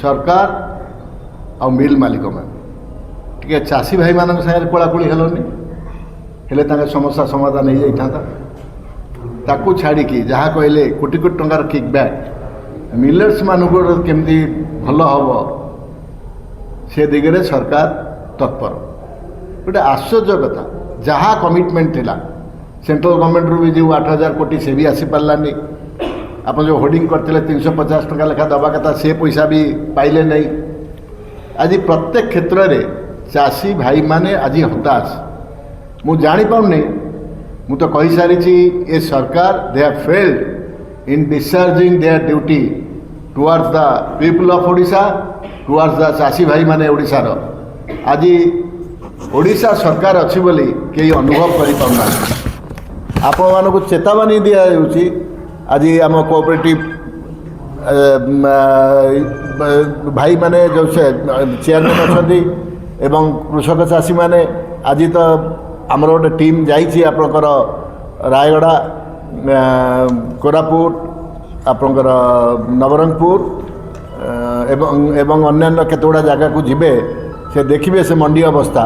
सरकार आ मिल मालिक मैंने टे चाषी भाई मान सागर कोलाकोली हेलोनी हेले समस्या समाधान हो जाता ताकू छाड़ी जहाँ कहले कोटी कोटी टंकार किकबैक मिलर्स मान केमती भल हम से दिगरे सरकार तत्पर गोटे आश्चर्य कथा जहाँ कमिटमेंट थिला सेंट्रल गवर्नमेंट रू भी जो 8,000 कोटी से भी आसी पार्लानी आप जो होर्डिंग करते 350 टका लेखा दवा कथा से पैसा भी पाइले नहीं। आज प्रत्येक क्षेत्र में चाषी भाई माने आज हताश मु जानी पाऊनी मु तो कही सारी ये सरकार दे have failed in discharging their duty towards the people of Odisha towards the चाषी भाई माने ओडिशार आज ओडिशा सरकार अच्छी बोली कई अनुभव कर पाना आपण मानक चेतावनी दि जाऊँगी आज आम कोऑपरेटिव भाई माने जो चेयरमैन अच्छा एवं कृषक चाषी माने आज तो आमर गोटे टीम जाइए आपणकर रायगड़ा कोरापुट आपणकर नवरंगपुर एवं अन्य केतोड़ा जगह को जिबे से देखिए से मंडी अवस्था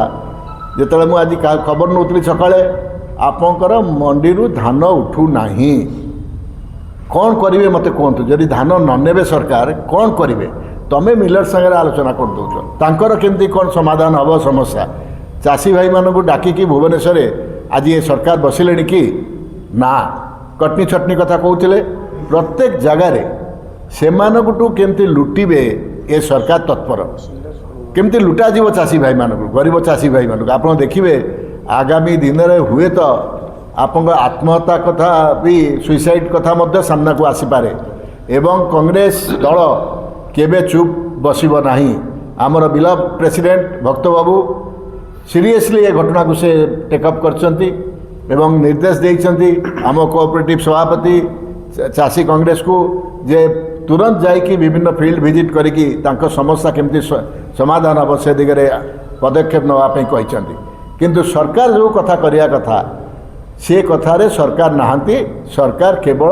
जिते मुझे खबर नौली सकाଳେ आपणकर मंडी धान उठू नहीं कौन करेंगे मत कहतु जदि धान न ने सरकार कौन करेंगे तमें मिलर सागर आलोचना कर दौर केमती कौन समाधान हम समस्या चाषी भाई मानू डाकिकी भुवनेश्वर आज ये सरकार बसिले कि ना कटनी छटनी कथा कहते प्रत्येक जगार से केमती लुटिबे ये सरकार तत्पर केमती लुटा जीव चाषी भाई मानू गरीब चाषी भाई मानू आप देखिए आगामी दिन में हुए तो आप आत्महत्या कथा भी सुइसाइड कथा मध्य सामना को आसीपारे एवं कांग्रेस दल केबे चुप बसिब नाही आमर बिलव प्रेसिडेंट भक्त बाबू सीरियसली ये घटना को से टेकअप करछंती एवं निर्देश देइछंती आम कोऑपरेटिव सभापति चाषी कांग्रेस को जे तुरंत जाइकी विभिन्न फील्ड विजिट करिकी तांको समस्या केमती समाधान हम से दिगरे पदक्षेप नापी कहते किंतु सरकार जो कथा करिया कथा से कथारे सरकार नहांती सरकार केवल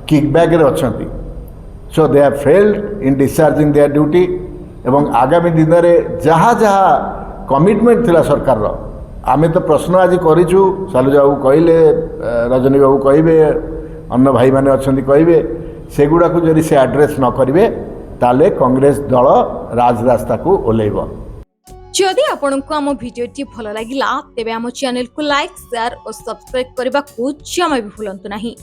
किकबैक रे अछंती so they have failed in discharging their duty एवं आगामी दिन में जहाँ जहाँ कमिटमेंट थिला सरकार रो आमे तो प्रश्न आज करिछु सालू बाबू कहले रजनी बाबू कहिबे अन्य भाई माने अछंती कहिबे सेगुड़ा को जदि से एड्रेस न करिवे ताले कांग्रेस दल राजरास्ता को ओलेइबो। जदि आपंक आम भिडी भल लगा तेब आम चैनल को लाइक शेयर और सब्सक्राइब करने को जमा भी भूलु नहीं।